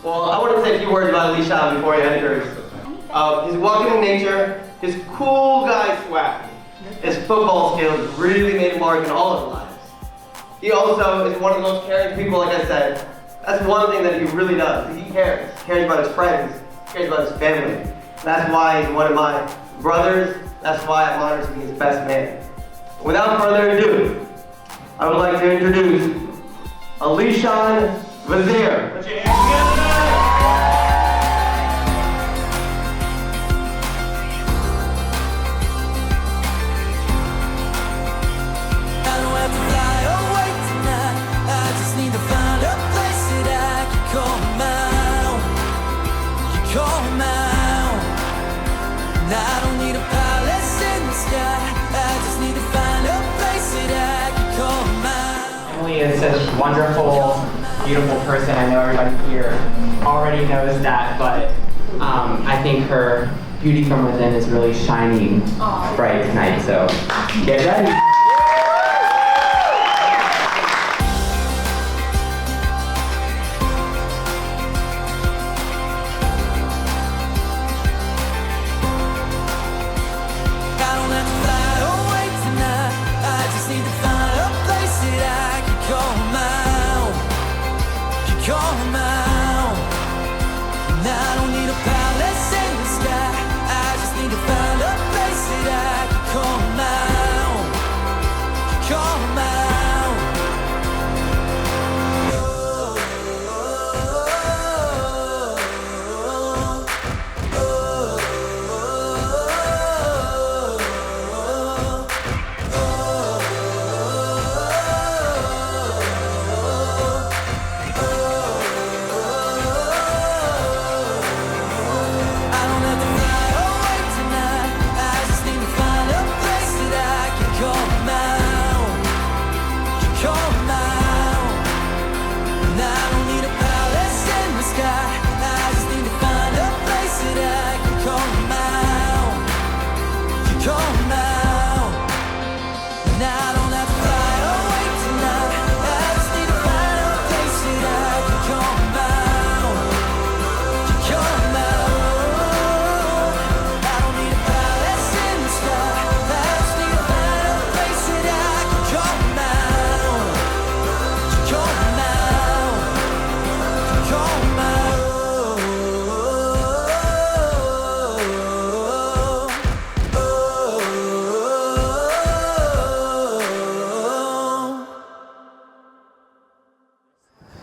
Well, I want to say a few words about Alishan before he enters. His welcoming nature, his cool guy swag, his football skills really made a mark in all of our lives. He also is one of the most caring people, like I said. That's one thing that he really does. He cares. He cares about his friends. He cares about his family. That's why he's one of my brothers. That's why I'm honored to be his best man. Without further ado, I would like to introduce Alishan Vazir. Put your hands together. I don't need a palace in the sky. I just need to find a place that I can call mine. Emily is such a wonderful, beautiful person. I know everybody here already knows that, but I think her beauty from within is really shining bright tonight. So get ready.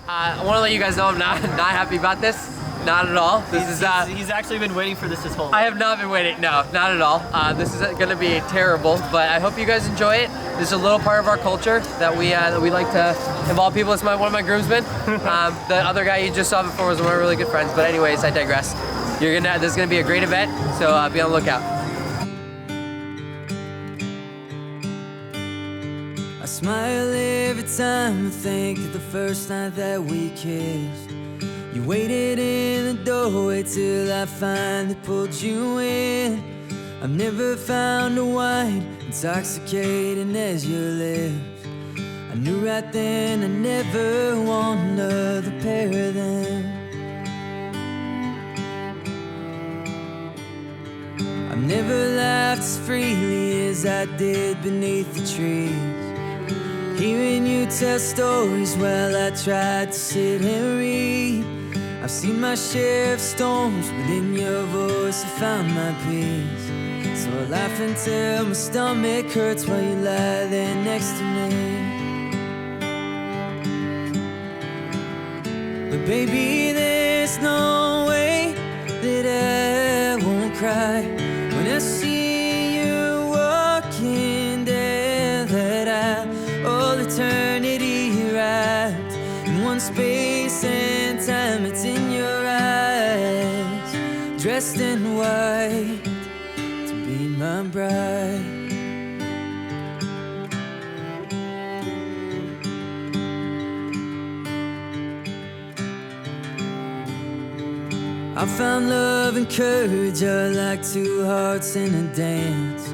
I want to let you guys know I'm not happy about this. Not at all. He's actually been waiting for this his whole life. I have not been waiting. No, not at all. This is going to be terrible, but I hope you guys enjoy it. This is a little part of our culture that we like to involve people. It's one of my groomsmen. The other guy you just saw before was one of my really good friends. But anyways, I digress. This is gonna be a great event, so be on the lookout. I smile every time I think of the first night that we kissed. You waited in the doorway till I finally pulled you in. I've never found a wine intoxicating as your lips. I knew right then I never want another pair of them. I've never laughed as freely as I did beneath the trees, hearing you tell stories while I tried to sit and read. I've seen my share of storms, but in your voice I found my peace. So I laugh until my stomach hurts while you lie there next to me. But baby, there's no way that I won't cry when I see you walking there, that I all eternity wrapped in one space and time. It's in your eyes, dressed in white to be my bride. I found love and courage are like two hearts in a dance.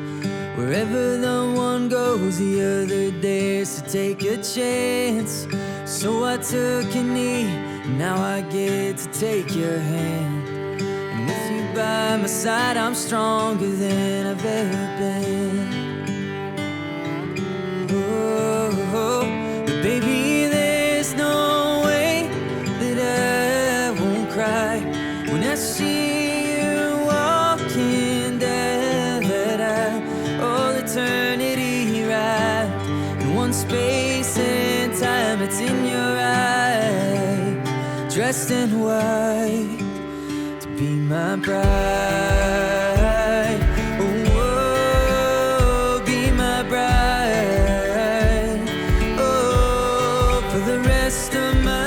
Wherever the one goes, the other dares to take a chance. So I took a knee Now I get to take your hand, and with you by my side, I'm stronger than I've ever been. Oh, but baby, there's no way that I won't cry when I see you walking down that aisle. All eternity wrapped in one space and time. It's in your eye, dressed in white, to be my bride. Oh, be my bride. Oh, for the rest of my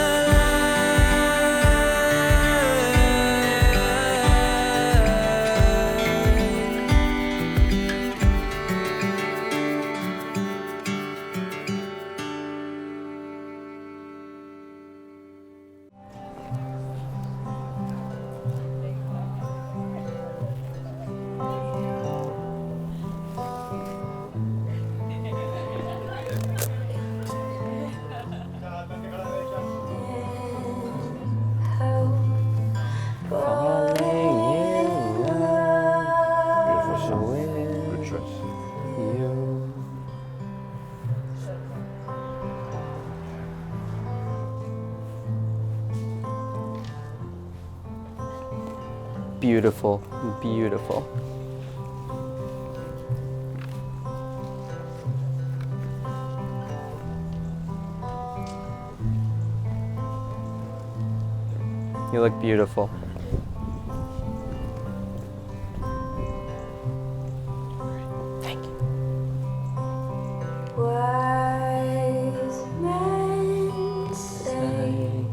Beautiful, beautiful. You look beautiful. Thank you. Wise men say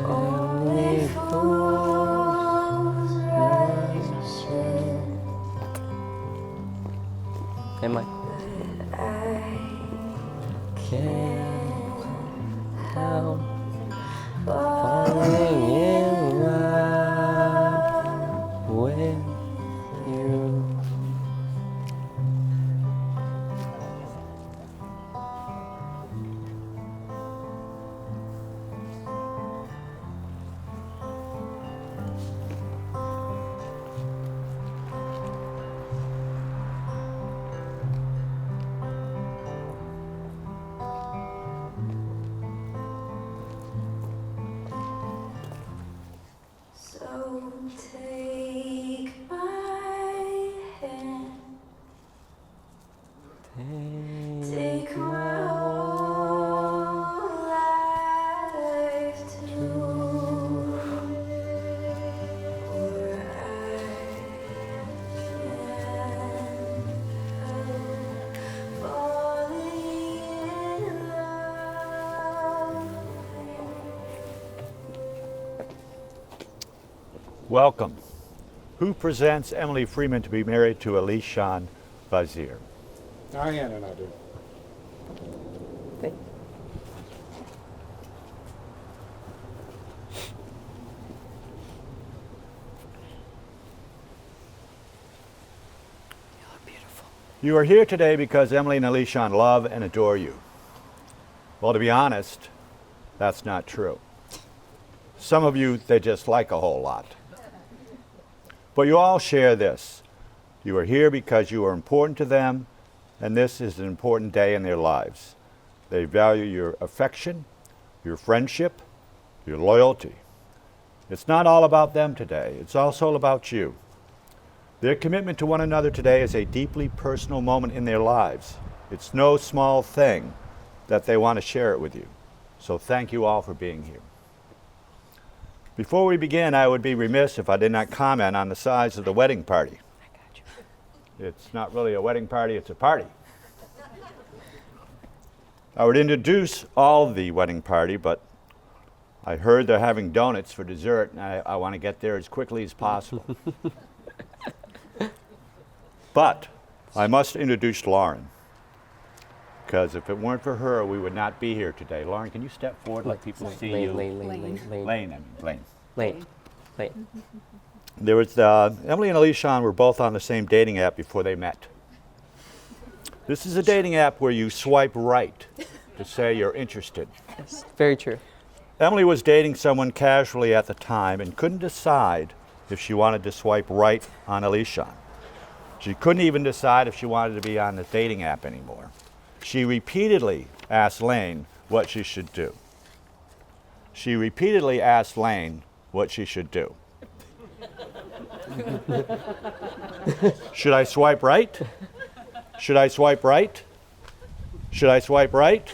only fools rush in, Hey, Mike. but I Can't help falling in love with you. So take my hand, take my whole life too, for I can't help falling in love with you. Welcome. Who presents Emily Freeman to be married to Alishan Vazir? Diane and I do. You are here today because Emily and Alishan love and adore you. Well, to be honest, that's not true. Some of you, they just like a whole lot. But you all share this. You are here because you are important to them, and this is an important day in their lives. They value your affection, your friendship, your loyalty. It's not all about them today. It's also about you. Their commitment to one another today is a deeply personal moment in their lives. It's no small thing that they want to share it with you. So thank you all for being here. Before we begin, I would be remiss if I did not comment on the size of the wedding party. It's not really a wedding party, it's a party. I would introduce all the wedding party, but I heard they're having donuts for dessert, and I want to get there as quickly as possible. But I must introduce Lauren, because if it weren't for her, we would not be here today. Lauren, can you step forward, let people see you? Lane. There was Emily and Alishan were both on the same dating app before they met. This is a dating app where you swipe right to say you're interested. It's very true. Emily was dating someone casually at the time and couldn't decide if she wanted to swipe right on Alishan. She couldn't even decide if she wanted to be on the dating app anymore. She repeatedly asked Lane what she should do. She repeatedly asked Lane what she should do. Should I swipe right? Should I swipe right? Should I swipe right?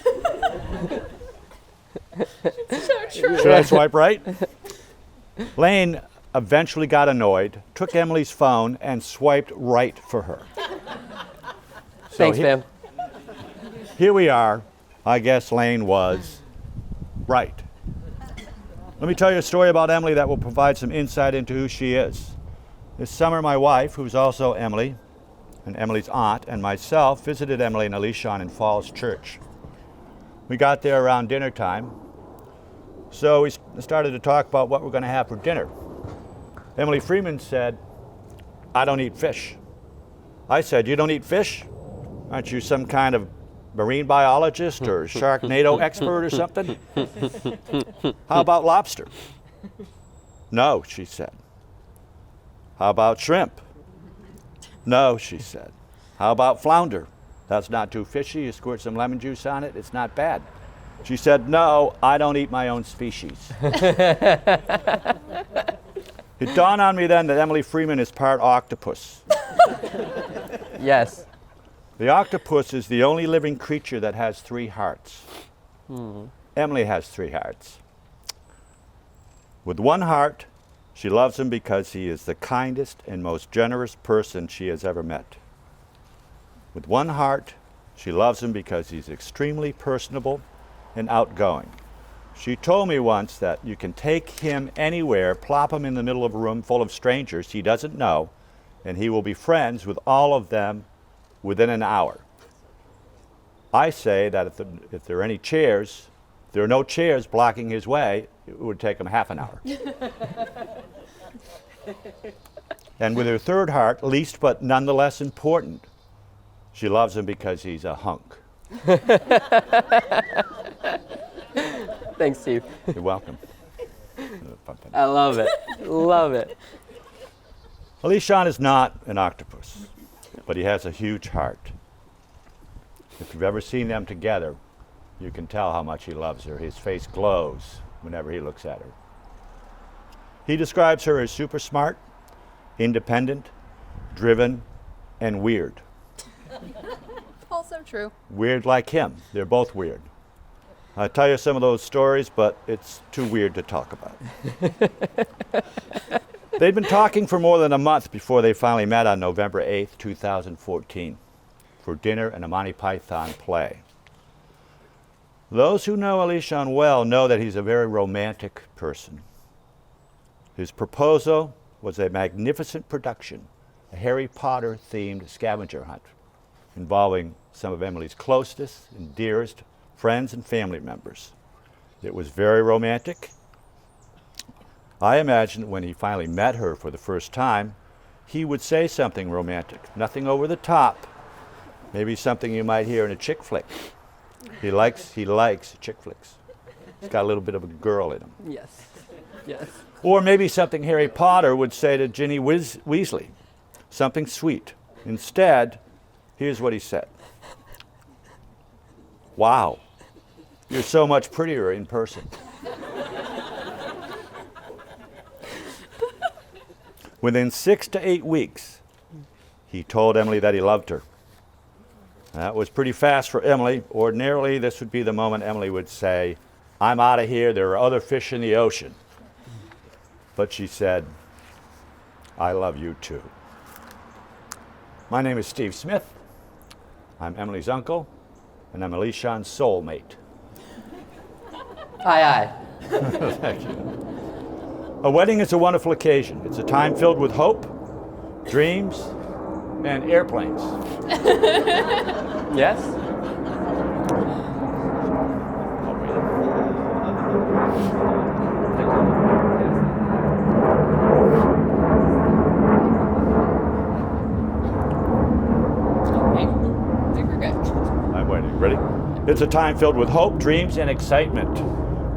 Should I swipe right? Lane eventually got annoyed, took Emily's phone, and swiped right for her. Thanks, ma'am. Here we are. I guess Lane was right. Let me tell you a story about Emily that will provide some insight into who she is. This summer, my wife, who's also Emily, and Emily's aunt, and myself visited Emily and Alishan in Falls Church. We got there around dinner time, so we started to talk about what we're going to have for dinner. Emily Freeman said, "I don't eat fish." I said, "You don't eat fish? Aren't you some kind of marine biologist or Sharknado expert or something? How about lobster?" "No," she said. "How about shrimp?" "No," she said. "How about flounder?" "That's not too fishy. You squirt some lemon juice on it, it's not bad." She said, "No, I don't eat my own species." It dawned on me then that Emily Freeman is part octopus. Yes. The octopus is the only living creature that has 3 hearts. Emily has 3 hearts. With one heart, she loves him because he is the kindest and most generous person she has ever met. With one heart, she loves him because he's extremely personable and outgoing. She told me once that you can take him anywhere, plop him in the middle of a room full of strangers he doesn't know, and he will be friends with all of them within an hour. I say that if there are any chairs, if there are no chairs blocking his way, it would take him half an hour. And with her 3rd heart, least but nonetheless important, she loves him because he's a hunk. Thanks, Steve. You're welcome. I love it. Love it. Alishan is not an octopus, but he has a huge heart. If you've ever seen them together, you can tell how much he loves her. His face glows whenever he looks at her. He describes her as super smart, independent, driven, and weird. Also true. Weird like him. They're both weird. I'll tell you some of those stories, but it's too weird to talk about. They'd been talking for more than a month before they finally met on November 8th, 2014, for dinner and a Monty Python play. Those who know Alishan well know that he's a very romantic person. His proposal was a magnificent production, a Harry Potter-themed scavenger hunt involving some of Emily's closest and dearest friends and family members. It was very romantic. I imagined when he finally met her for the first time, he would say something romantic, nothing over the top, maybe something you might hear in a chick flick. He likes chick flicks. He's got a little bit of a girl in him. Yes. Yes. Or maybe something Harry Potter would say to Ginny Weasley, something sweet. Instead, here's what he said. "Wow, you're so much prettier in person." Within 6 to 8 weeks, he told Emily that he loved her. That was pretty fast for Emily. Ordinarily, this would be the moment Emily would say, "I'm out of here, there are other fish in the ocean." But she said, "I love you too." My name is Steve Smith. I'm Emily's uncle, and I'm Alishan's soulmate. Aye, aye. Thank you. A wedding is a wonderful occasion. It's a time filled with hope, dreams, and airplanes. Yes? It's a time filled with hope, dreams, and excitement.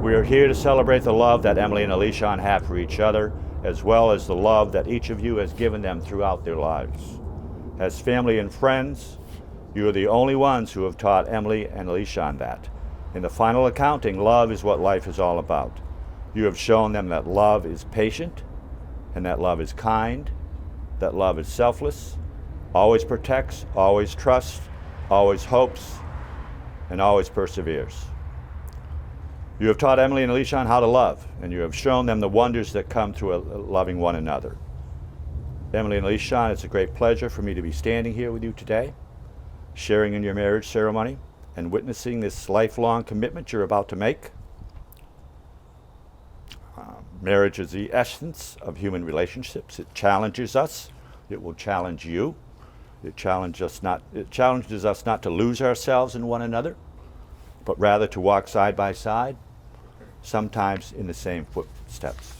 We are here to celebrate the love that Emily and Alishan have for each other, as well as the love that each of you has given them throughout their lives. As family and friends, you are the only ones who have taught Emily and Alishan that. In the final accounting, love is what life is all about. You have shown them that love is patient, and that love is kind, that love is selfless, always protects, always trusts, always hopes, and always perseveres. You have taught Emily and Alishan how to love, and you have shown them the wonders that come through loving one another. Emily and Alishan, it's a great pleasure for me to be standing here with you today, sharing in your marriage ceremony, and witnessing this lifelong commitment you're about to make. Marriage is the essence of human relationships. It challenges us. It will challenge you. It challenges us not to lose ourselves in one another, but rather to walk side by side, sometimes in the same footsteps.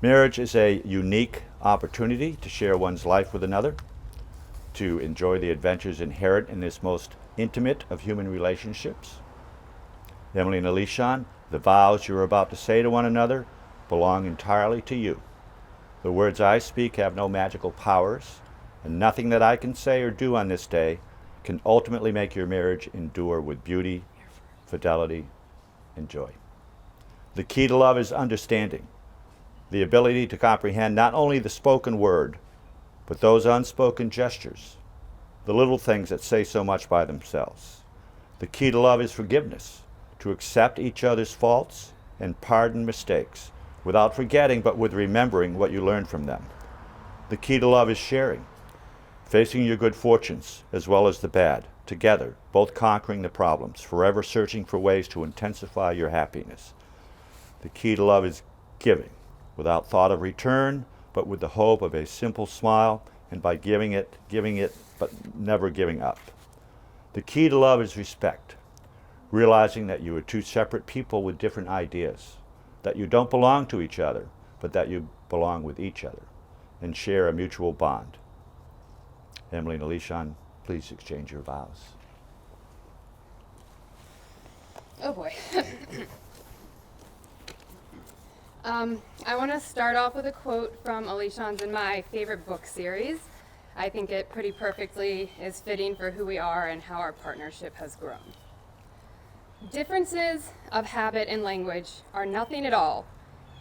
Marriage is a unique opportunity to share one's life with another, to enjoy the adventures inherent in this most intimate of human relationships. Emily and Alishan, the vows you're about to say to one another belong entirely to you. The words I speak have no magical powers, and nothing that I can say or do on this day can ultimately make your marriage endure with beauty, fidelity, and joy. The key to love is understanding, the ability to comprehend not only the spoken word, but those unspoken gestures, the little things that say so much by themselves. The key to love is forgiveness, to accept each other's faults and pardon mistakes, without forgetting but with remembering what you learned from them. The key to love is sharing, facing your good fortunes as well as the bad, together, both conquering the problems, forever searching for ways to intensify your happiness. The key to love is giving, without thought of return, but with the hope of a simple smile, and by giving it, but never giving up. The key to love is respect, realizing that you are two separate people with different ideas, that you don't belong to each other, but that you belong with each other, and share a mutual bond. Emily and Alishan, please exchange your vows. Oh boy. I want to start off with a quote from Alishan's in my favorite book series. I think it pretty perfectly is fitting for who we are and how our partnership has grown. Differences of habit and language are nothing at all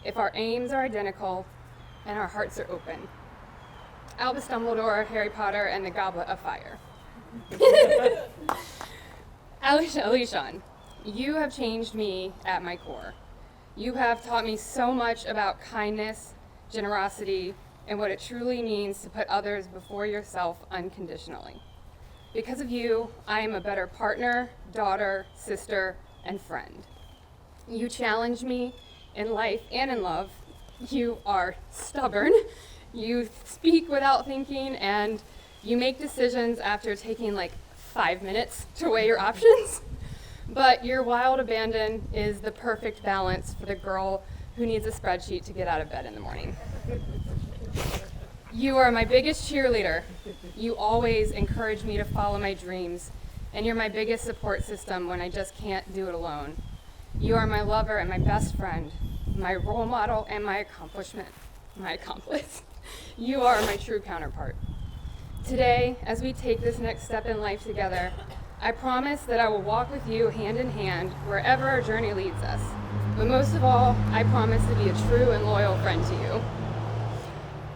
if our aims are identical and our hearts are open. Albus Dumbledore, Harry Potter, and the Goblet of Fire. Alishan, you have changed me at my core. You have taught me so much about kindness, generosity, and what it truly means to put others before yourself unconditionally. Because of you, I am a better partner, daughter, sister, and friend. You challenge me in life and in love. You are stubborn. You speak without thinking, and you make decisions after taking like 5 minutes to weigh your options. But your wild abandon is the perfect balance for the girl who needs a spreadsheet to get out of bed in the morning. You are my biggest cheerleader. You always encourage me to follow my dreams, and you're my biggest support system when I just can't do it alone. You are my lover and my best friend, my role model and my accomplice. You are my true counterpart. Today, as we take this next step in life together, I promise that I will walk with you hand in hand wherever our journey leads us. But most of all, I promise to be a true and loyal friend to you.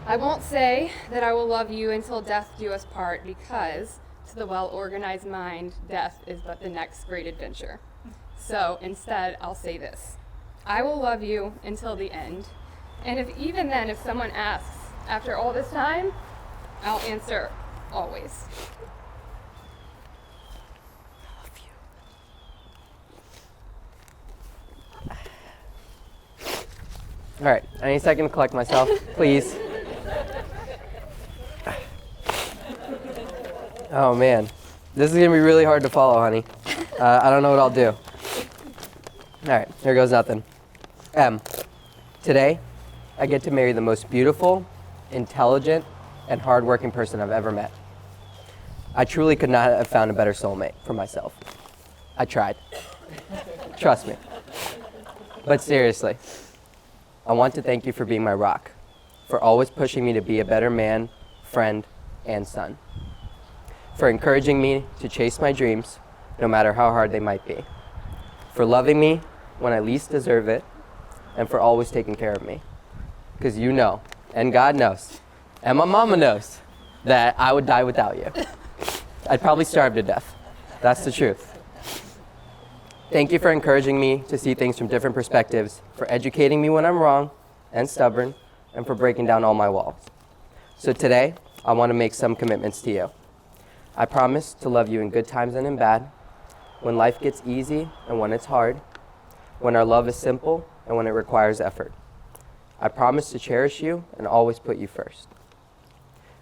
I won't say that I will love you until death do us part, because to the well-organized mind, death is but the next great adventure. So instead, I'll say this: I will love you until the end. And if someone asks, after all this time, I'll answer, always. All right, I need a second to collect myself, please. Oh man, this is gonna be really hard to follow, honey. I don't know what I'll do. All right, here goes nothing. Today, I get to marry the most beautiful, intelligent, and hardworking person I've ever met. I truly could not have found a better soulmate for myself. I tried. Trust me. But seriously, I want to thank you for being my rock, for always pushing me to be a better man, friend, and son, for encouraging me to chase my dreams, no matter how hard they might be, for loving me when I least deserve it, and for always taking care of me. Because you know, and God knows, and my mama knows, that I would die without you. I'd probably starve to death. That's the truth. Thank you for encouraging me to see things from different perspectives, for educating me when I'm wrong and stubborn, and for breaking down all my walls. So today, I want to make some commitments to you. I promise to love you in good times and in bad, when life gets easy and when it's hard, when our love is simple and when it requires effort. I promise to cherish you and always put you first.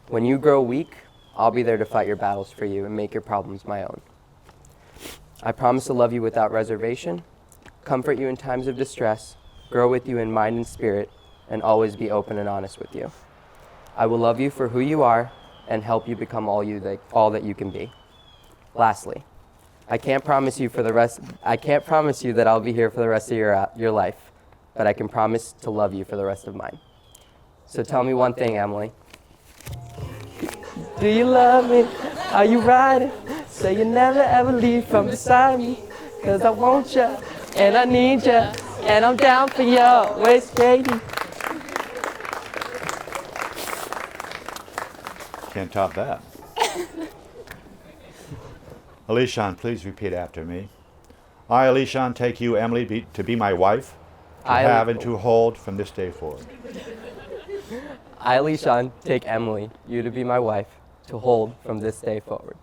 When you grow weak, I'll be there to fight your battles for you and make your problems my own. I promise to love you without reservation, comfort you in times of distress, grow with you in mind and spirit, and always be open and honest with you. I will love you for who you are and help you become all that you can be. Lastly, I can't promise you that I'll be here for the rest of your life, but I can promise to love you for the rest of mine. So tell me one thing, Emily. Do you love me? Are you riding? Say you never ever leave from beside me. Cause I want you, and I need you, and I'm down for you always, baby. Can't top that. Alishan, please repeat after me. I, Alishan, take you, Emily, to be my wife, to have and to hold from this day forward. I, Alishan, take Emily, you to be my wife, to hold from this day forward.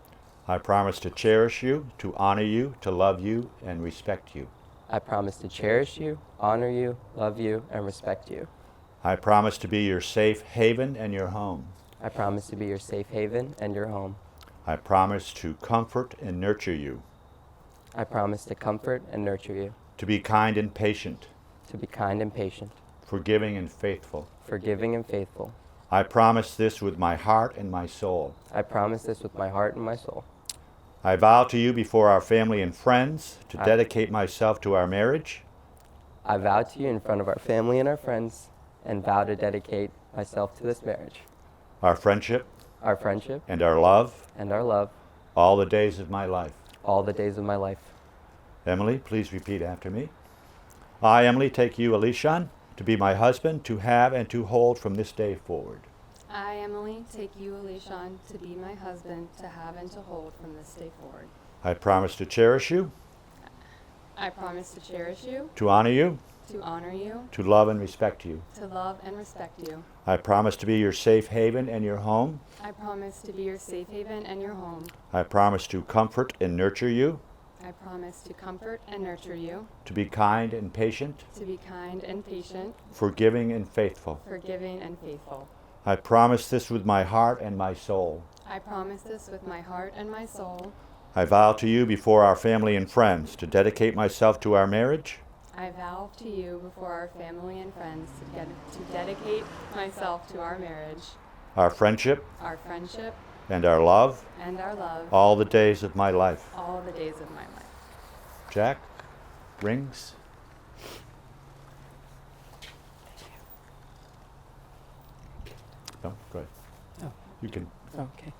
I promise to cherish you, to honor you, to love you, and respect you. I promise to cherish you, honor you, love you, and respect you. I promise to be your safe haven and your home. I promise to be your safe haven and your home. I promise to comfort and nurture you. I promise to comfort and nurture you. To be kind and patient. To be kind and patient. Forgiving and faithful. Forgiving and faithful. I promise this with my heart and my soul. I promise this with my heart and my soul. I vow to you before our family and friends to dedicate myself to our marriage. I vow to you in front of our family and our friends and vow to dedicate myself to this marriage. Our friendship. Our friendship. And our love. And our love. All the days of my life. All the days of my life. Emily, please repeat after me. I, Emily, take you, Alishan, to be my husband, to have and to hold from this day forward. I, Emily, take you, Alishan, to be my husband, to have and to hold from this day forward. I promise to cherish you. I promise to cherish you. To honor you. To honor you. To love and respect you. To love and respect you. I promise to be your safe haven and your home. I promise to be your safe haven and your home. I promise to comfort and nurture you. I promise to comfort and nurture you. To be kind and patient. To be kind and patient. Forgiving and faithful. Forgiving and faithful. I promise this with my heart and my soul. I promise this with my heart and my soul. I vow to you before our family and friends to dedicate myself to our marriage. I vow to you before our family and friends to dedicate myself to our marriage, Our friendship. our friendship, And our love. and our love, All the days of my life. all the days of my life. Jack, rings. No, go ahead. Oh. You can. Okay.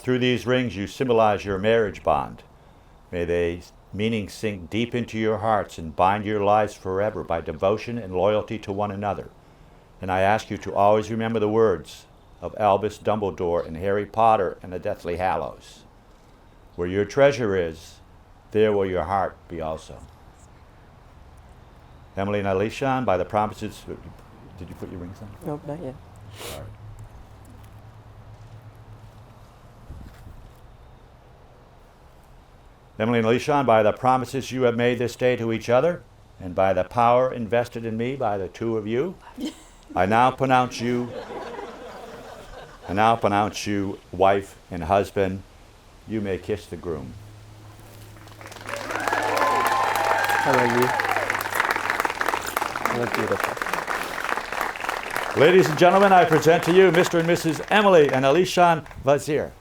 Through these rings, you symbolize your marriage bond. May they meaning sink deep into your hearts and bind your lives forever by devotion and loyalty to one another. And I ask you to always remember the words of Albus Dumbledore and Harry Potter and the Deathly Hallows. Where your treasure is, there will your heart be also. Emily and Alishan, by the promises... Did you put your rings on? Nope, not yet. Sorry. Emily and Alishan, by the promises you have made this day to each other, and by the power invested in me by the two of you, I now pronounce you wife and husband. You may kiss the groom. I love you. You look beautiful. Ladies and gentlemen, I present to you Mr. and Mrs. Emily and Alishan Vazir.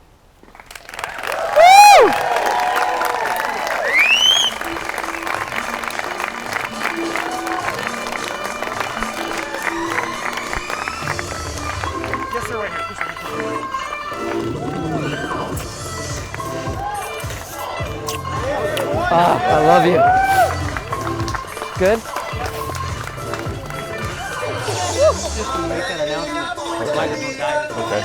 Yes, sir, right here. I love you. Good? Just to make that announcement. Why there's no guy. Okay.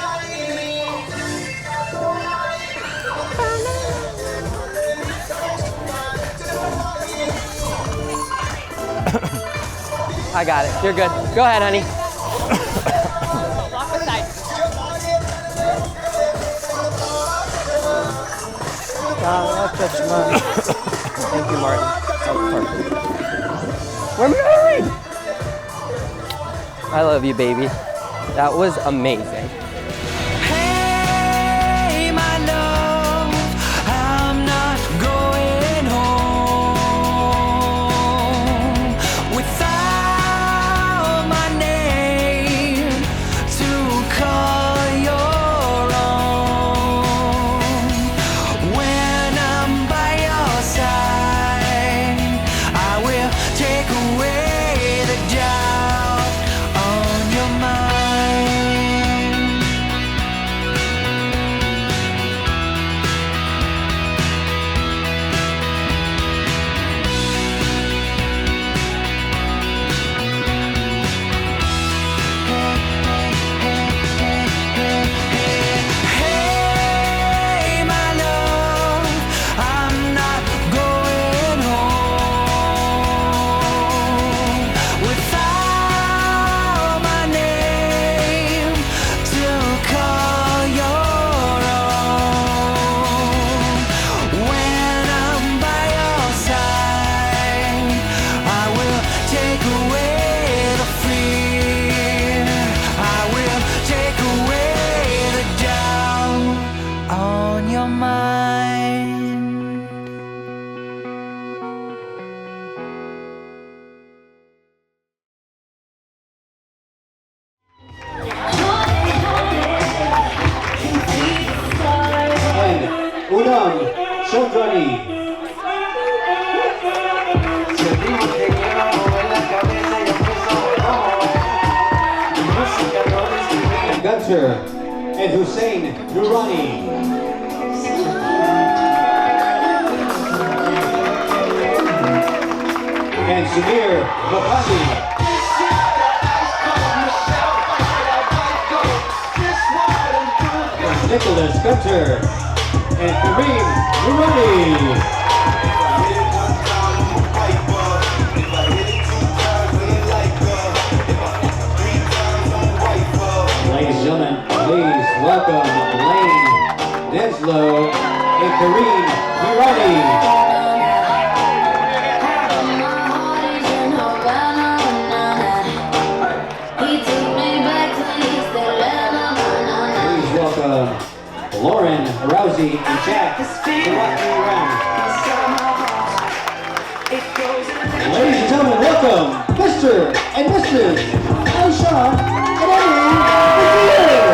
I got it. You're good. Go ahead, honey. Walk aside. Thank you, Martin. Oh, perfect. We're married! I love you, baby. That was amazing. Hey, my love, I'm not going home without my name to call your own. When I'm by your side, I will take away the doubt on your mind. Hey, my love, I'm not going home without my name to call your own. When I'm by your side, I will take away the fear. I will take away the doubt on your mind. And Unam Shodrani. Gunter and Hussein Nurani. And Samir Mohammadi. Nicholas Gunter and Kareem Nurani. Ladies and gentlemen, please welcome Lane Denslow and Kareem Nurani. Please welcome Lauren Rousey and Jack to rock me around. Ladies and gentlemen, welcome Mr. and Mrs. Alishan and Emily Vazir.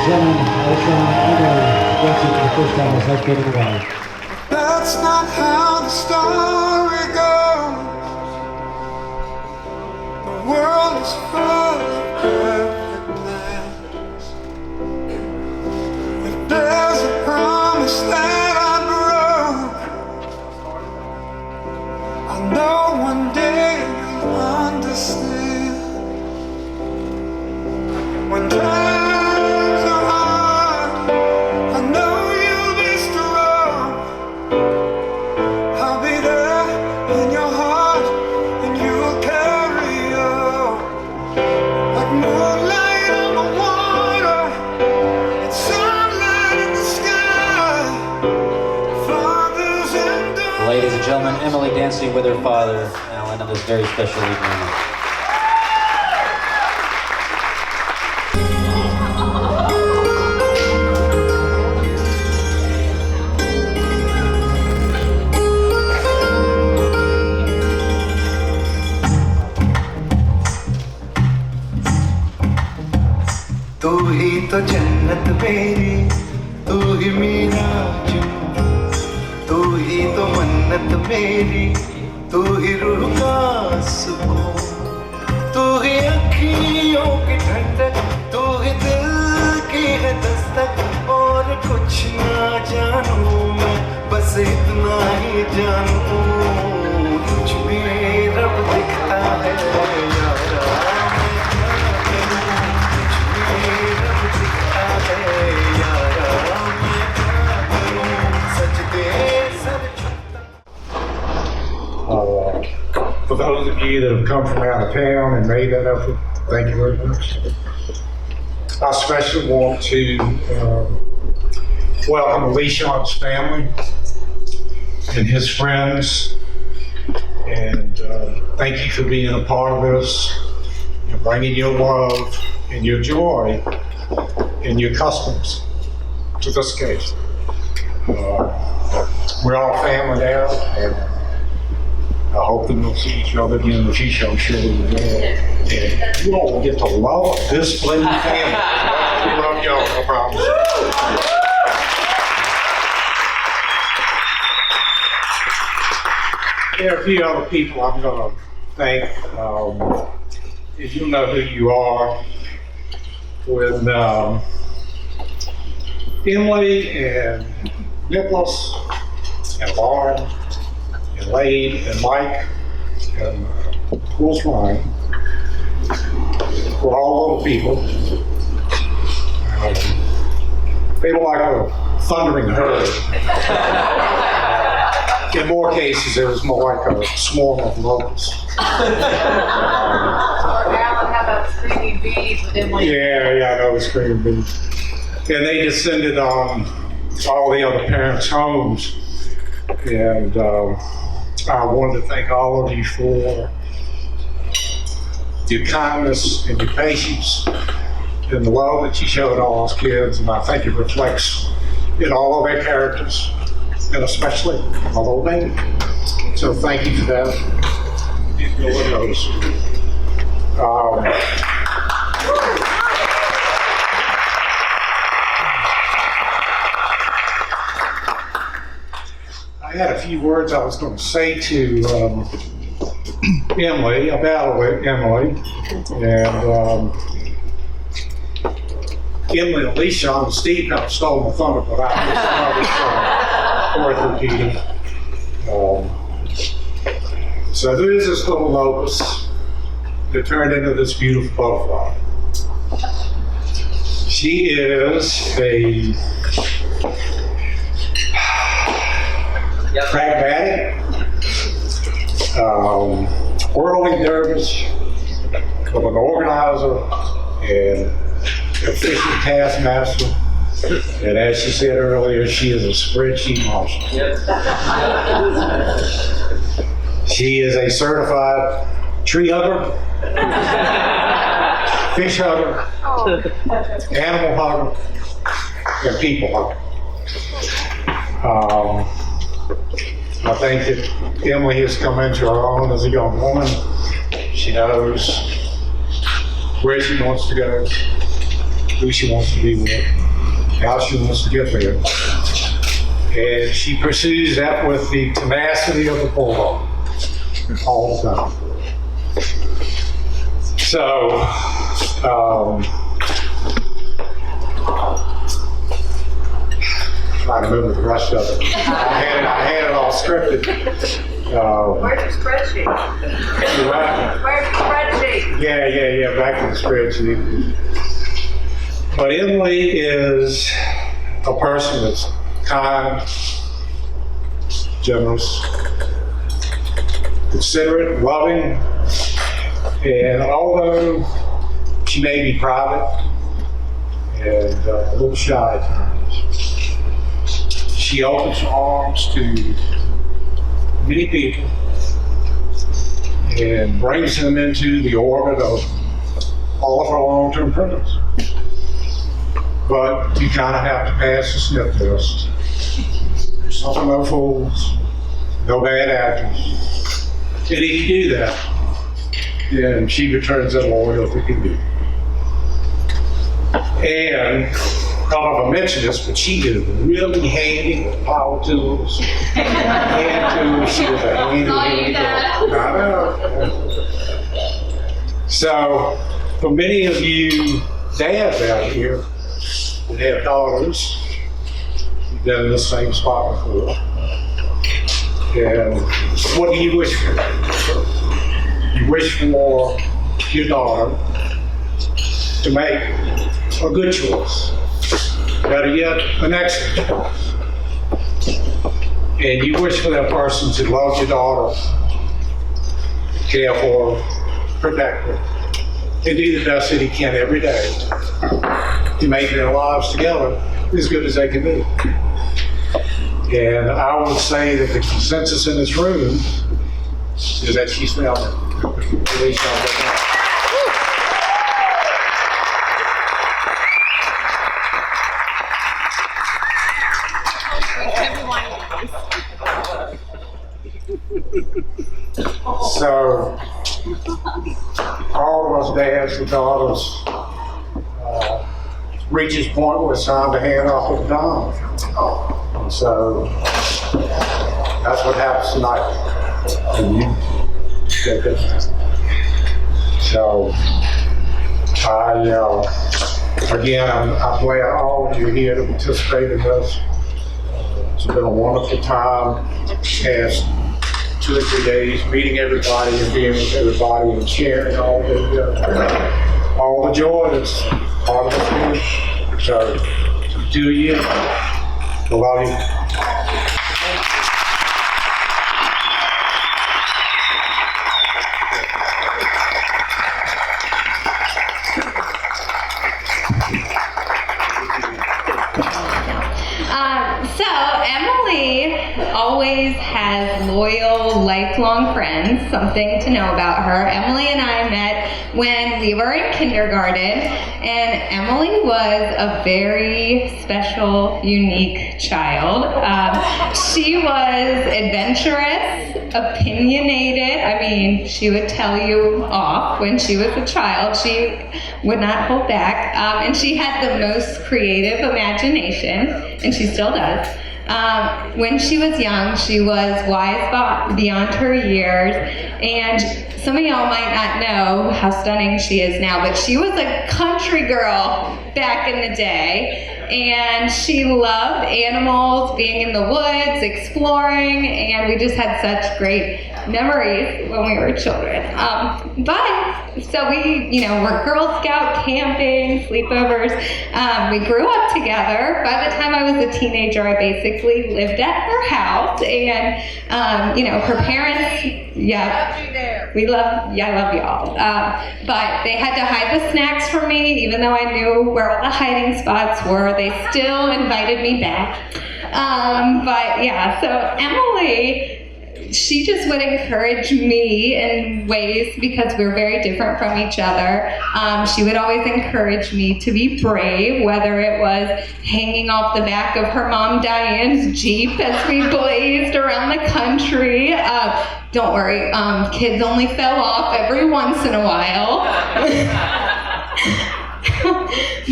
gentlemen, Alishan dancing for the first time as head getting away. That's not how the story goes. The world is full of perfectness. If there's a promise that I broke, I know one day you'll understand. When times are hard, I know you'll be strong. I'll be there in your heart, and you'll carry on. Like moonlight on the water, and sunlight in the sky. Fathers and daughters. Ladies and gentlemen, Emily dancing with her father, Alan, on this very special evening. तू ही तो जन्नत मेरी, तू ही मेरा जुनून, तू ही तो मन्नत मेरी, तू ही रूह का सुकून, तू ही अखियों की ठंडक, तू ही दिल की है दस्तक। और कुछ ना जानूं मैं, बस इतना ही जानूं, तुझ में रब दिखता है यारा। For those of you that have come from out of town and made that effort, thank you very much. I especially want to welcome Alishan's family and his friends, and thank you for being a part of this and bringing your love and your joy and your customs to this case. We're all family now, and I hope that we'll see each other again in the future. I'm sure we will. And you all will get to love this blended family. We love y'all, I promise. There are a few other people I'm going to thank. If you know who you are, with Emily and Nicholas and Lauren and Lade and Mike and of course Ryan. We're all little people. They were like a thundering herd. In more cases, it was more like a swarm of locusts. Alan, how about screaming bees with Emily? Yeah, I know the screaming bees. And they descended on all the other parents' homes. And I wanted to thank all of you for your kindness and your patience and the love that you showed all those kids. And I think it reflects in all of their characters, and especially my little baby. So thank you for that. You'll notice. I had a few words I was going to say to Emily, about Emily, and Emily, Alishan, and Steve kind of stole my thunder, but I was worth repeating. So there's this little locust that turned into this beautiful butterfly. She is a pragmatic, whirling dervish, of an organizer and efficient taskmaster. And as she said earlier, she is a spreadsheet monster. She is a certified tree hugger, fish hugger, animal hugger, and people hugger. I think that Emily has come into her own as a young woman. She knows where she wants to go, who she wants to be with. how she wants to get there. And she pursues that with the tenacity of a bulldog all the time. So, trying to remember the rest of it. I had it all scripted. Where's your spreadsheet? You're right. Where's your spreadsheet? Yeah, back to the spreadsheet. But Emily is a person that's kind, generous, considerate, loving, and although she may be private and a little shy at times, she opens her arms to many people and brings them into the orbit of all of our long-term friends. But you kind of have to pass the sniff test. There's no fools, no bad actors. And if you do that, then she returns that loyalty to you. And I don't know if I mentioned this, but she is really handy with power tools, hand tools. She is a handy girl. I know. So, for many of you dads out here that have daughters, you've been in the same spot before. And what do you wish for? You wish for your daughter to make a good choice. Better yet, an excellent choice. And you wish for that person to love your daughter, care for her, protect her, and do the best that he can every day to make their lives together as good as they can be. And I would say that the consensus in this room is that she's found it. At least I'll get that. So, all of us dads and daughters reaches point where it's time to hand off the baton. And so, that's what happens tonight. And you take it. So, I'm glad all of you are here to participate in this. It's been a wonderful time. Past 2 or 3 days, meeting everybody and being with everybody and sharing all the joy that's part of this. So, to you, I love you. So Emily always has loyal, lifelong friends, something to know about her. Emily and I met when we were in kindergarten, and Emily was a very special, unique child. She was adventurous, opinionated. I mean, she would tell you off when she was a child. She would not hold back. And she had the most creative imagination, and she still does. When she was young, she was wise beyond her years, and some of y'all might not know how stunning she is now, but she was a country girl back in the day, and she loved animals, being in the woods, exploring, and we just had such great memories when we were children. So we, were Girl Scout camping, sleepovers. We grew up together. By the time I was a teenager, I basically lived at her house, and her parents, I love y'all. But they had to hide the snacks from me, even though I knew where all the hiding spots were. They still invited me back. So Emily, she just would encourage me in ways because we're very different from each other. She would always encourage me to be brave, whether it was hanging off the back of her mom Diane's Jeep as we blazed around the country. Don't worry, kids only fell off every once in a while.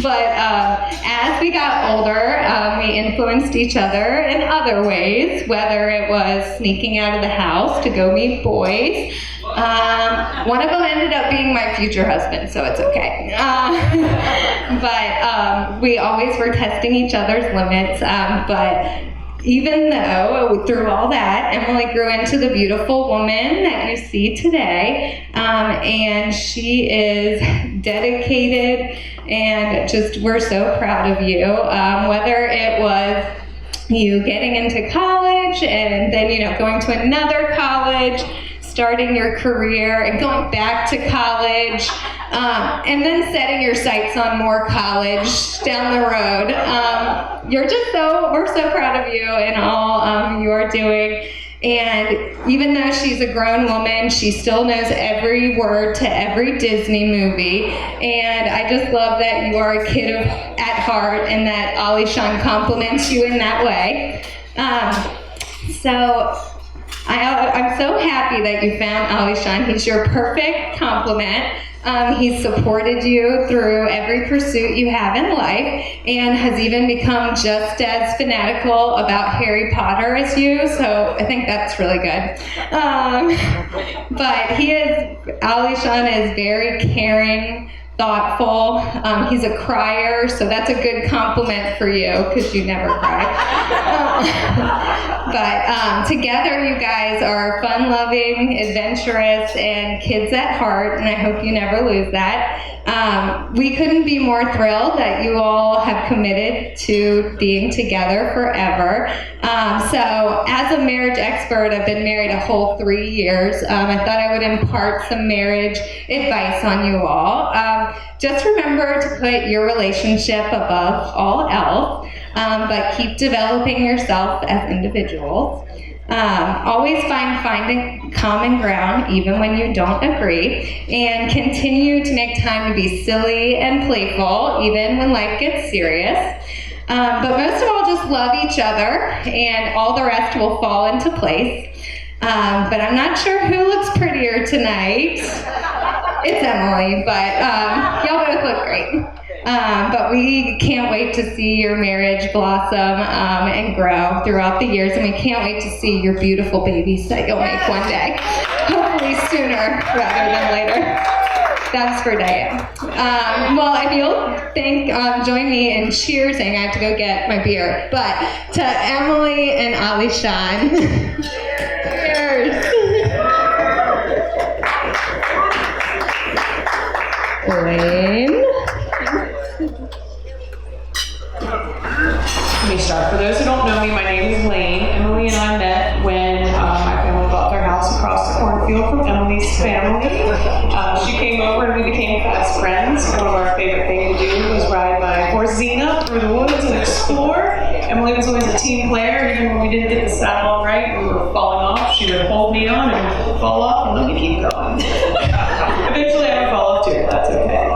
But as we got older, we influenced each other in other ways, whether it was sneaking out of the house to go meet boys. One of them ended up being my future husband, so it's okay. But we always were testing each other's limits. But even though through all that, Emily grew into the beautiful woman that you see today, and she is dedicated, and just we're so proud of you. Whether it was you getting into college and then going to another college, starting your career and going back to college, and then setting your sights on more college down the road. We're so proud of you and all you are doing. And even though she's a grown woman, she still knows every word to every Disney movie. And I just love that you are a kid at heart and that Alishan compliments you in that way. I'm so happy that you found Alishan. He's your perfect complement. He's supported you through every pursuit you have in life and has even become just as fanatical about Harry Potter as you, so I think that's really good. But Alishan is very caring, thoughtful. He's a crier, so that's a good compliment for you because you never cry. But together you guys are fun-loving, adventurous, and kids at heart, and I hope you never lose that. We couldn't be more thrilled that you all have committed to being together forever. So as a marriage expert, I've been married a whole 3 years. I thought I would impart some marriage advice on you all. Just remember to put your relationship above all else, but keep developing yourself as individuals. Always finding common ground even when you don't agree, and continue to make time to be silly and playful even when life gets serious. But most of all, just love each other and all the rest will fall into place. But I'm not sure who looks prettier tonight. It's Emily, but y'all both look great. But we can't wait to see your marriage blossom and grow throughout the years, and we can't wait to see your beautiful babies that you'll make one day. Hopefully sooner rather than later. That's for Diane. Well, if you'll join me in cheersing, I have to go get my beer. But to Emily and Alishan, cheers. Lane. Let me start. For those who don't know me, my name is Lane. Emily and I met when my family bought their house across the cornfield from Emily's family. She came over and we became fast friends. One of our favorite things to do was ride my horse Xena through the woods and explore. Emily was always a team player. Even when we didn't get the saddle all right, we were falling off. She would hold me on and fall off and let me keep going. Eventually I would fall off too. That's okay.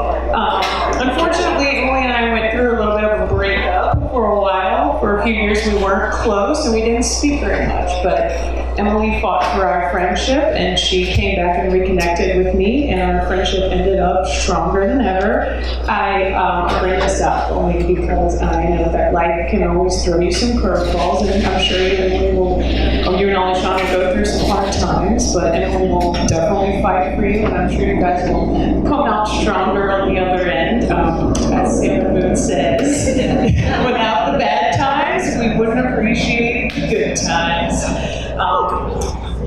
Unfortunately, Emily and I went through a little bit of a breakup for a while. For a few years we weren't close and we didn't speak very much, but Emily fought for our friendship and she came back and reconnected with me, and our friendship ended up stronger than ever. I bring this up only because I know that life can always throw you some curveballs, and I'm sure you and Alishan will go through some hard times, but Emily will definitely fight for you, and I'm sure you guys will come out stronger on the other end. As Sailor Moon says, without the bad times, we wouldn't appreciate the good times.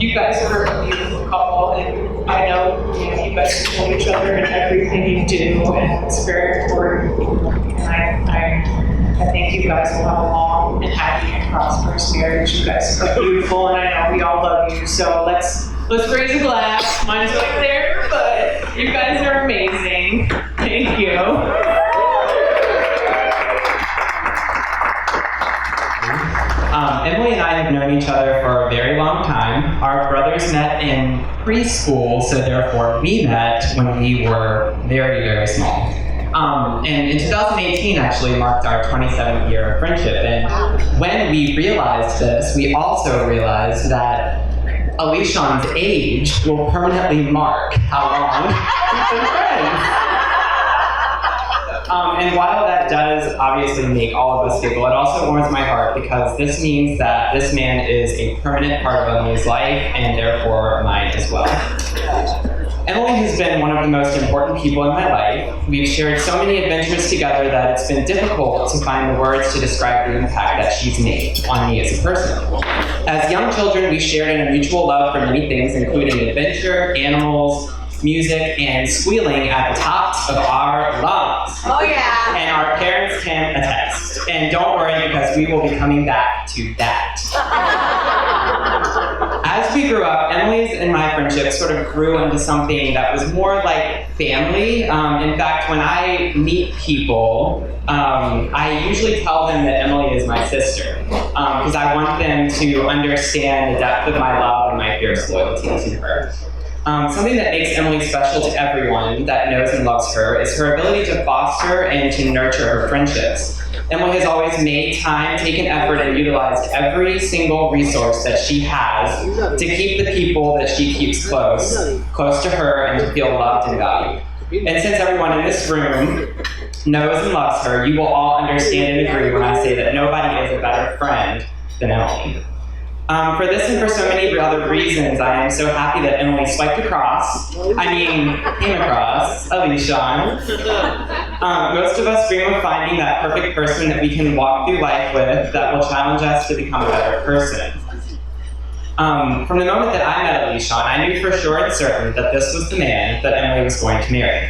You guys are a beautiful couple, and I know you guys support each other in everything you do, and it's very important. And I think you guys will have a long and happy and prosperous marriage. You guys are beautiful, and I know we all love you. So let's raise a glass. Mine's right there, but you guys are amazing. Thank you. Emily and I have known each other for a very long time. Our brothers met in preschool, so therefore we met when we were very, very small. And in 2018 actually marked our 27th year of friendship. And when we realized this, we also realized that Alishan's age will permanently mark how long we've been friends. And while that does obviously make all of us giggle, it also warms my heart because this means that this man is a permanent part of Emily's life and therefore mine as well. Emily has been one of the most important people in my life. We've shared so many adventures together that it's been difficult to find the words to describe the impact that she's made on me as a person. As young children, we shared in a mutual love for many things, including adventure, animals, music, and squealing at the tops of our lungs. Oh yeah. And our parents can attest. And don't worry, because we will be coming back to that. As we grew up, Emily's and my friendship sort of grew into something that was more like family. In fact, when I meet people, I usually tell them that Emily is my sister, because I want them to understand the depth of my love and my fierce loyalty to her. Something that makes Emily special to everyone that knows and loves her is her ability to foster and to nurture her friendships. Emily has always made time, taken effort, and utilized every single resource that she has to keep the people that she keeps close to her and to feel loved and valued. And since everyone in this room knows and loves her, you will all understand and agree when I say that nobody is a better friend than Emily. For this and for so many other reasons, I am so happy that Emily came across Alishan. Most of us dream of finding that perfect person that we can walk through life with that will challenge us to become a better person. From the moment that I met Alishan, I knew for sure and certain that this was the man that Emily was going to marry.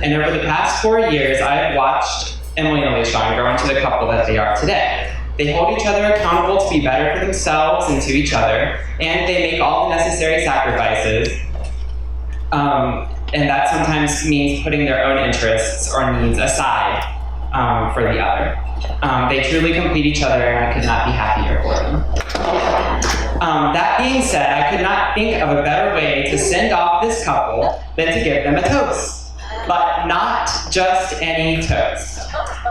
And over the past 4 years, I have watched Emily and Alishan grow into the couple that they are today. They hold each other accountable to be better for themselves and to each other, and they make all the necessary sacrifices. And that sometimes means putting their own interests or needs aside for the other. They truly complete each other, and I could not be happier for them. That being said, I could not think of a better way to send off this couple than to give them a toast. But not just any toast.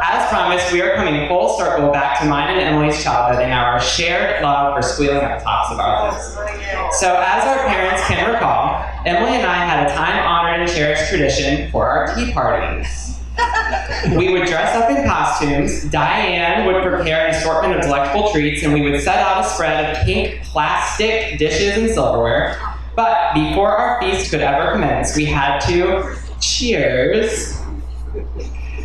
As promised, we are coming full circle back to mine and Emily's childhood and our shared love for squealing at the tops of our lungs. So as our parents can recall, Emily and I had a time-honored and cherished tradition for our tea parties. We would dress up in costumes, Diane would prepare an assortment of delectable treats, and we would set out a spread of pink plastic dishes and silverware. But before our feast could ever commence, we had to cheers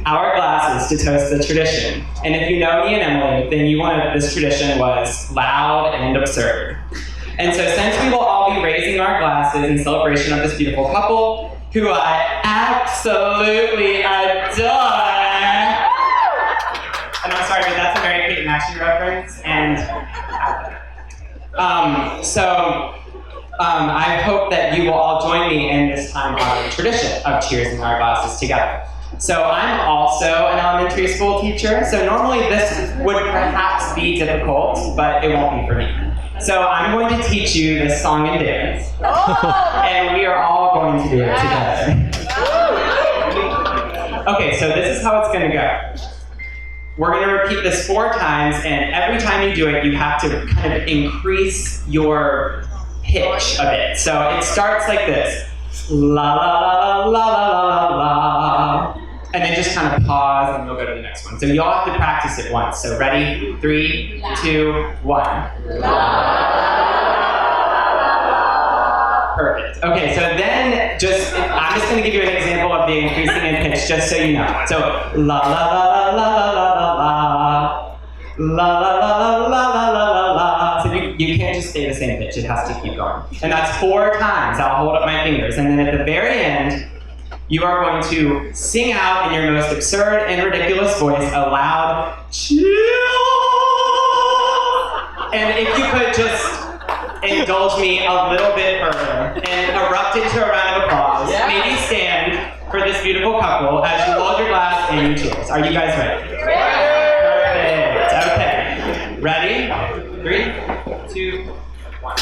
our glasses to toast the tradition. And if you know me and Emily, then you know that this tradition was loud and absurd. And so since we will all be raising our glasses in celebration of this beautiful couple, who I absolutely adore. And I'm sorry, but that's a Mary Kate and Ashley reference. And I hope that you will all join me in this time-honored tradition of cheersing our glasses together. So I'm also an elementary school teacher, so normally this would perhaps be difficult, but it won't be for me. So I'm going to teach you this song and dance, and we are all going to do it together. Okay, so this is how it's going to go. We're going to repeat this 4 times, and every time you do it, you have to kind of increase your pitch a bit. So it starts like this. La la la la la la la la. And then just kind of pause and we'll go to the next one. So you all have to practice it once. So ready? 3, 2, 1. Perfect. Okay, so then I'm just going to give you an example of the increasing in pitch just so you know. So la la la la la la la la. La la la la la la la la. So you can't just stay the same pitch, it has to keep going. And that's 4 times. I'll hold up my fingers. And then at the very end, you are going to sing out in your most absurd and ridiculous voice a loud cheer. And if you could just indulge me a little bit further and erupt into a round of applause. Maybe stand for this beautiful couple as you hold your glass and you cheers. Are you guys ready? Perfect. Okay. Ready? 3, 2, 1.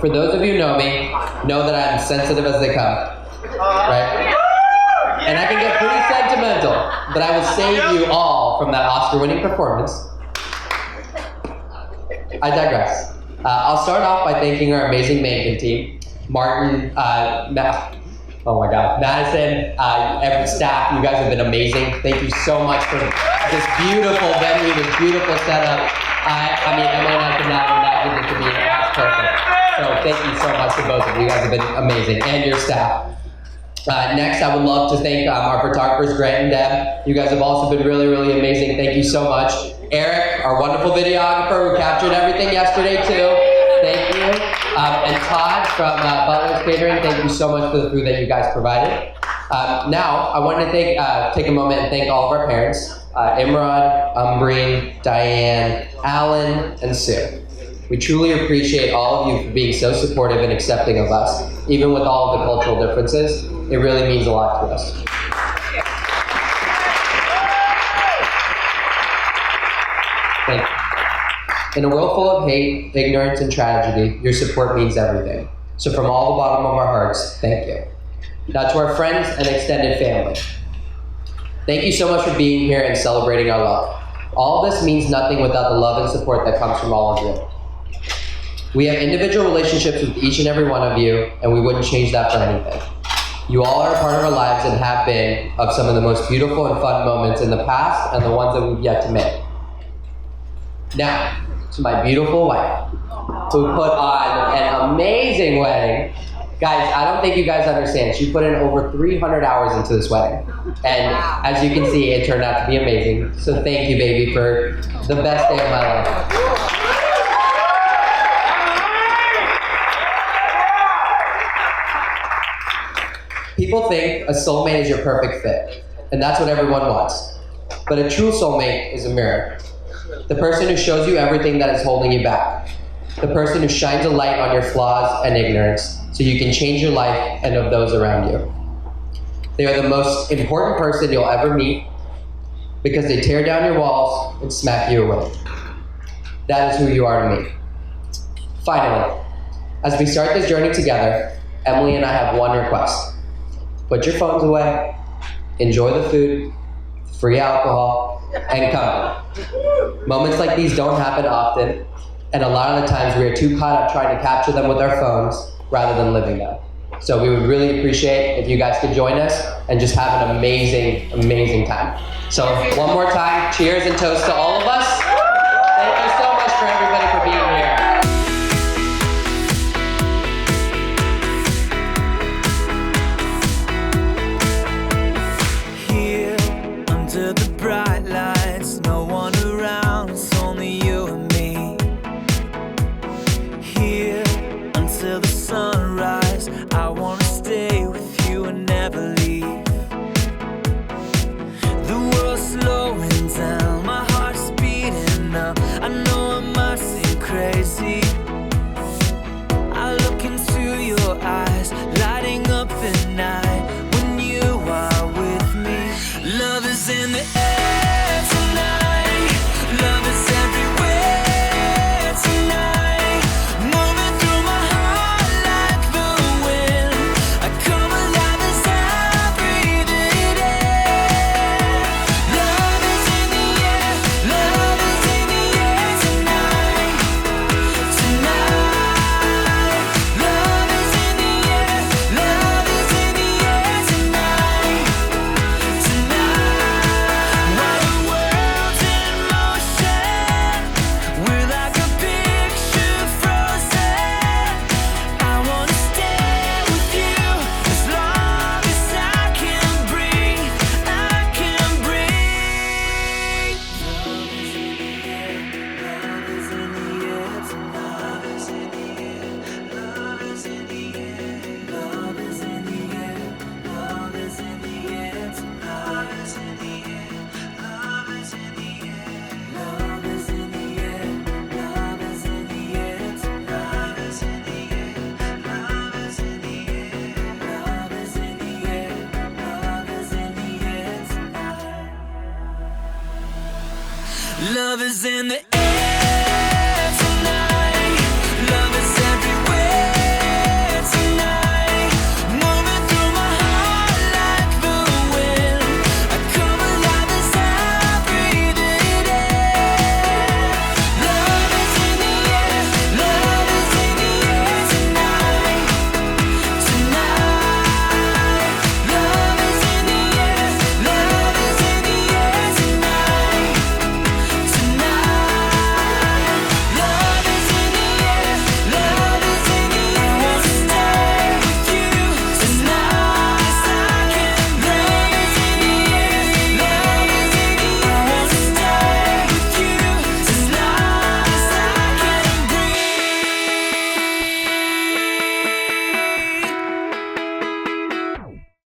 for those of you who know me, know that I'm sensitive as they come, right? And I can get pretty sentimental, but I will save you all from that Oscar-winning performance. I digress. I'll start off by thanking our amazing Mankin team, Martin, Madison, every staff. You guys have been amazing. Thank you so much for this beautiful venue, this beautiful setup. I mean, Emily and I could not imagine it to be as perfect. So thank you so much to both of you. You guys have been amazing, and your staff. Next, I would love to thank our photographers, Grant and Deb. You guys have also been really, really amazing. Thank you so much. Eric, our wonderful videographer who captured everything yesterday too. Thank you. And Todd from Butler's Catering, thank you so much for the food that you guys provided. Now, I want to take a moment and thank all of our parents, Imran, Umbreen, Diane, Alan, and Sue. We truly appreciate all of you for being so supportive and accepting of us, even with all of the cultural differences. It really means a lot to us. Thank you. In a world full of hate, ignorance, and tragedy, your support means everything. So from all the bottom of our hearts, thank you. Now to our friends and extended family. Thank you so much for being here and celebrating our love. All of this means nothing without the love and support that comes from all of you. We have individual relationships with each and every one of you, and we wouldn't change that for anything. You all are a part of our lives and have been of some of the most beautiful and fun moments in the past and the ones that we've yet to make. Now, to my beautiful wife, who put on an amazing wedding. Guys, I don't think you guys understand. She put in over 300 hours into this wedding. And as you can see, it turned out to be amazing. So thank you, baby, for the best day of my life. People think a soulmate is your perfect fit, and that's what everyone wants. But a true soulmate is a mirror. The person who shows you everything that is holding you back. The person who shines a light on your flaws and ignorance so you can change your life and of those around you. They are the most important person you'll ever meet because they tear down your walls and smack you away. That is who you are to me. Finally, as we start this journey together, Emily and I have one request. Put your phones away, enjoy the food, free alcohol, and company. Moments like these don't happen often, and a lot of the times we are too caught up trying to capture them with our phones rather than living them. So we would really appreciate if you guys could join us and just have an amazing, amazing time. So one more time, cheers and toast to all of us. Thank you so much for everybody for being here. Here under the bright lights, no one around, it's only you and me. Here until the sunrise, I wanna stay with you and never leave. The world's slowing down, my heart's beating up. I know I must seem crazy. I look into your eyes, lighting up the night when you are with me. Love is in the air tonight. Love is everywhere tonight. Moving through my heart like the wind. I come alive as I breathe it in. Love is in the air. Love is in the air tonight. Tonight. Love is in the air. Love is in the air tonight. Tonight. While the world's in motion, we're like a picture frozen. I wanna stay with you as long as I can breathe. I can breathe. Love is in the air. Love is in the air tonight. Love is in the air. Love is in the air. Love is in the air. Love is in the air tonight. Love is in the air. Love is in the air. Love is in the air. Love is in the air tonight. Love is in the air. Love is in the air. Love is in the air. Love is in the air tonight. Love is in the